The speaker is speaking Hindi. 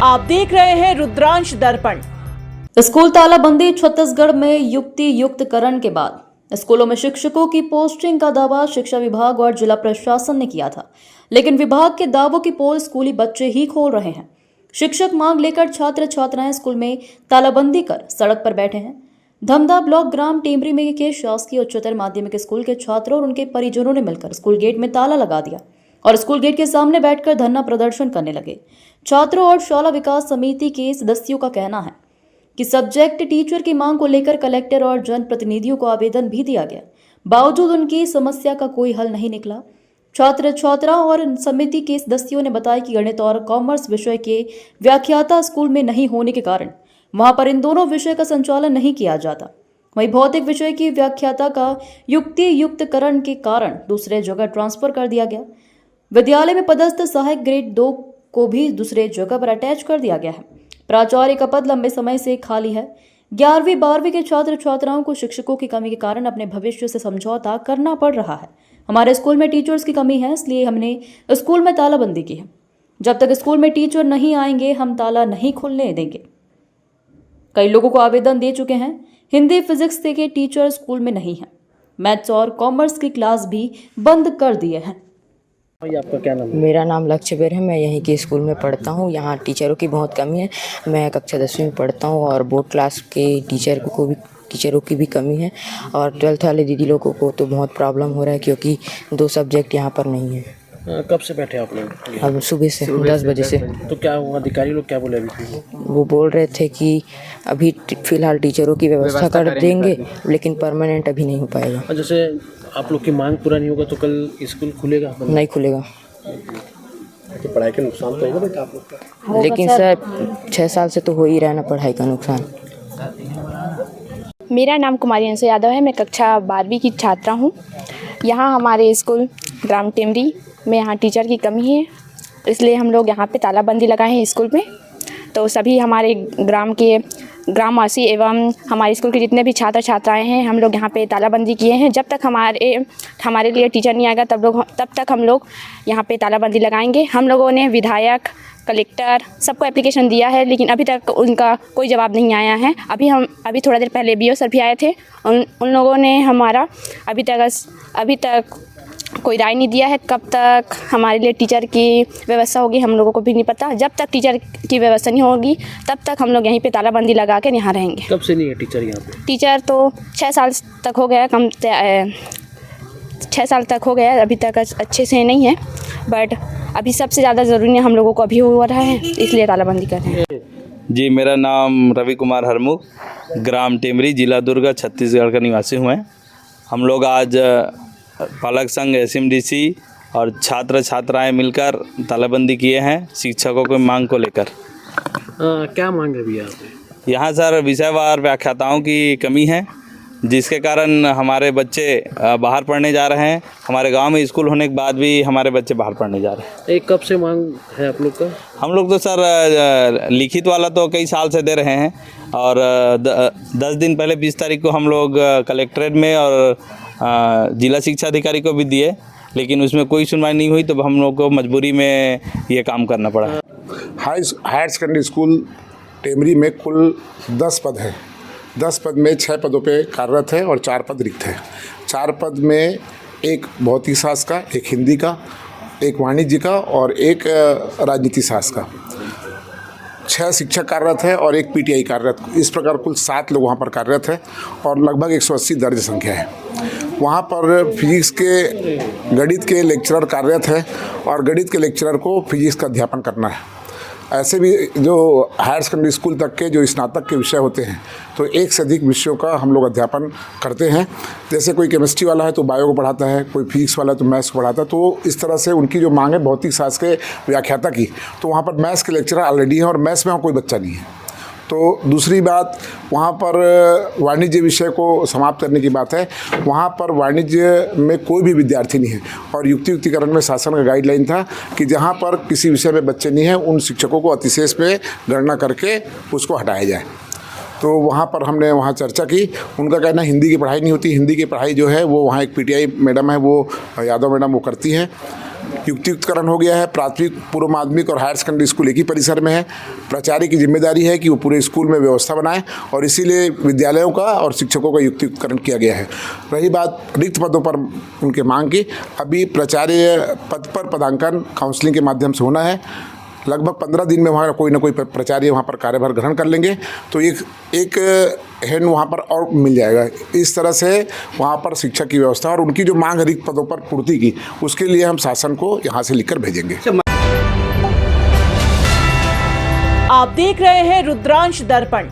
आप देख रहे हैं रुद्रांश दर्पण। स्कूल तालाबंदी छत्तीसगढ़ में युक्तियुक्तकरण के बाद स्कूलों में शिक्षकों की पोस्टिंग का दावा शिक्षा विभाग और जिला प्रशासन ने किया था, लेकिन विभाग के दावों की पोल स्कूली बच्चे ही खोल रहे हैं। शिक्षक मांग लेकर छात्र छात्राएं स्कूल में तालाबंदी कर सड़क पर बैठे हैं। धमदा ब्लॉक ग्राम टेमरी में के शासकीय उच्चतर माध्यमिक स्कूल के छात्रों और उनके परिजनों ने मिलकर स्कूल गेट में ताला लगा दिया और स्कूल गेट के सामने बैठकर धरना प्रदर्शन करने लगे। छात्रों और शाला विकास समिति के सदस्यों का कहना है कि सब्जेक्ट टीचर की मांग को लेकर कलेक्टर और जनप्रतिनिधियों को आवेदन भी दिया गया, बावजूद उनकी समस्या का कोई हल नहीं निकला। छात्र छात्राओं और समिति के सदस्यों ने बताया कि गणित और कॉमर्स विषय के व्याख्याता स्कूल में नहीं होने के कारण वहां पर इन दोनों विषय का संचालन नहीं किया जाता। वहीं भौतिक विषय की व्याख्याता का युक्तियुक्तकरण के कारण दूसरे जगह ट्रांसफर कर दिया गया। विद्यालय में पदस्थ सहायक ग्रेड 2 को भी दूसरे जगह पर अटैच कर दिया गया है। प्राचार्य का पद लंबे समय से खाली है। 11वीं 12वीं के छात्र छात्राओं को शिक्षकों की कमी के कारण अपने भविष्य से समझौता करना पड़ रहा है। हमारे स्कूल में टीचर्स की कमी है, इसलिए हमने स्कूल में तालाबंदी की है। जब तक स्कूल में टीचर नहीं आएंगे हम ताला नहीं खुलने देंगे। कई लोगों को आवेदन दे चुके हैं। हिंदी फिजिक्स के टीचर स्कूल में नहीं है। मैथ्स और कॉमर्स की क्लास भी बंद कर दिए हैं। आपका क्या नाम है? मेरा नाम लक्ष्यवीर है। मैं यहीं के स्कूल में पढ़ता हूँ। यहाँ टीचरों की बहुत कमी है। मैं कक्षा 10वीं में पढ़ता हूँ और बोर्ड क्लास के टीचरों की भी कमी है और 12th वाले दीदी लोगों को तो बहुत प्रॉब्लम हो रहा है क्योंकि 2 सब्जेक्ट यहाँ पर नहीं है। कब से बैठे आप लोग? अब सुबह से 10 बजे से। तो क्या हुआ? अधिकारी लोग क्या बोले अभी? वो बोल रहे थे कि अभी फ़िलहाल टीचरों की व्यवस्था कर देंगे, लेकिन परमानेंट अभी नहीं हो पाएगा। जैसे आप लोग की मांग पूरा नहीं होगा तो कल स्कूल खुलेगा? नहीं खुलेगा। तो पढ़ाई का नुकसान तो होगा बेटा आप लोग का? लेकिन सर 6 साल से तो हो ही रहा है ना पढ़ाई का नुकसान। मेरा नाम कुमारी अंशु यादव है। मैं कक्षा 12वीं की छात्रा हूँ। यहाँ हमारे स्कूल ग्राम टेमरी में यहाँ टीचर की कमी है, इसलिए हम लोग यहाँ पे तालाबंदी लगाए हैं स्कूल में। तो सभी हमारे ग्रामवासी एवं हमारे स्कूल के जितने भी छात्र छात्राएं हैं, हम लोग यहाँ पे तालाबंदी किए हैं। जब तक हमारे लिए टीचर नहीं आएगा तब तक हम लोग यहाँ पे तालाबंदी लगाएंगे। हम लोगों ने विधायक, कलेक्टर सबको एप्लीकेशन दिया है, लेकिन अभी तक उनका कोई जवाब नहीं आया है। अभी थोड़ा देर पहले BO सर भी आए थे। उन लोगों ने हमारा अभी तक कोई राय नहीं दिया है। कब तक हमारे लिए टीचर की व्यवस्था होगी हम लोगों को भी नहीं पता। जब तक टीचर की व्यवस्था नहीं होगी तब तक हम लोग यहीं पे तालाबंदी लगा कर यहाँ रहेंगे। कब से नहीं है टीचर यहाँ पे? टीचर तो 6 साल तक हो गया, 6 साल तक हो गया, अभी तक अच्छे से नहीं है। बट अभी सबसे ज़्यादा ज़रूरी हम लोगों को अभी हो रहा है, इसलिए तालाबंदी कर रहे हैं। जी, मेरा नाम रवि कुमार हरमुख, ग्राम टेमरी, जिला दुर्ग, छत्तीसगढ़ का निवासी हूँ। हम लोग आज पालक संघ, SMDC और छात्र छात्राएं मिलकर तालाबंदी किए हैं शिक्षकों की मांग को लेकर। क्या मांग है भैया? यहाँ सर विषयवार व्याख्याताओं की कमी है, जिसके कारण हमारे बच्चे बाहर पढ़ने जा रहे हैं। हमारे गांव में स्कूल होने के बाद भी हमारे बच्चे बाहर पढ़ने जा रहे हैं। एक कब से मांग है आप लोग का? हम लोग तो सर लिखित वाला तो कई साल से दे रहे हैं और 10 दिन पहले 20 तारीख को हम लोग कलेक्ट्रेट में और जिला शिक्षा अधिकारी को भी दिए, लेकिन उसमें कोई सुनवाई नहीं हुई, तो हम लोग को मजबूरी में ये काम करना पड़ा। हायर सेकेंडरी स्कूल टेमरी में कुल 10 पद हैं। 10 पद में 6 पदों पे कार्यरत है और 4 पद रिक्त है। 4 पद में एक भौतिक शास्त्र का, एक हिंदी का, एक वाणिज्य का और एक राजनीति शास्त्र का। 6 शिक्षक कार्यरत है और एक PTI कार्यरत। इस प्रकार कुल 7 लोग वहाँ पर कार्यरत है और लगभग 180 दर्ज संख्या है। वहाँ पर फिजिक्स के, गणित के लेक्चरर कार्यरत है और गणित के लेक्चरर को फिजिक्स का अध्यापन करना है। ऐसे भी जो हायर सेकेंडरी स्कूल तक के जो स्नातक के विषय होते हैं, तो 1 से अधिक विषयों का हम लोग अध्यापन करते हैं। जैसे कोई केमिस्ट्री वाला है तो बायो को पढ़ाता है, कोई फिजिक्स वाला है तो मैथ्स को पढ़ाता है। तो इस तरह से उनकी जो मांग है भौतिक शास्त्र के व्याख्याता की, तो वहाँ पर मैथ्स के लेक्चरर ऑलरेडी हैं और मैथ्स में कोई बच्चा नहीं है। तो दूसरी बात, वहाँ पर वाणिज्य विषय को समाप्त करने की बात है। वहाँ पर वाणिज्य में कोई भी विद्यार्थी नहीं है और युक्तियुक्तिकरण में शासन का गाइडलाइन था कि जहाँ पर किसी विषय में बच्चे नहीं हैं उन शिक्षकों को अतिशेष पे गणना करके उसको हटाया जाए। तो वहाँ पर हमने वहाँ चर्चा की। उनका कहना हिंदी की पढ़ाई नहीं होती। हिंदी की पढ़ाई जो है वो वहाँ एक PTI मैडम है, वो यादव मैडम, वो करती हैं। युक्तियुक्तकरण हो गया है। प्राथमिक, पूर्व माध्यमिक और हायर सेकेंडरी स्कूल एक ही परिसर में है। प्राचार्य की जिम्मेदारी है कि वो पूरे स्कूल में व्यवस्था बनाएं और इसीलिए विद्यालयों का और शिक्षकों का युक्तियुक्तकरण किया गया है। रही बात रिक्त पदों पर उनके मांग की, अभी प्राचार्य पद पर पदांकन काउंसलिंग के माध्यम से होना है। लगभग 15 दिन में वहाँ कोई ना कोई प्राचार्य वहाँ पर कार्यभार ग्रहण कर लेंगे तो एक हैंड वहाँ पर और मिल जाएगा। इस तरह से वहाँ पर शिक्षा की व्यवस्था और उनकी जो मांग रिक्त पदों पर पूर्ति की, उसके लिए हम शासन को यहाँ से लिखकर भेजेंगे। आप देख रहे हैं रुद्रांश दर्पण।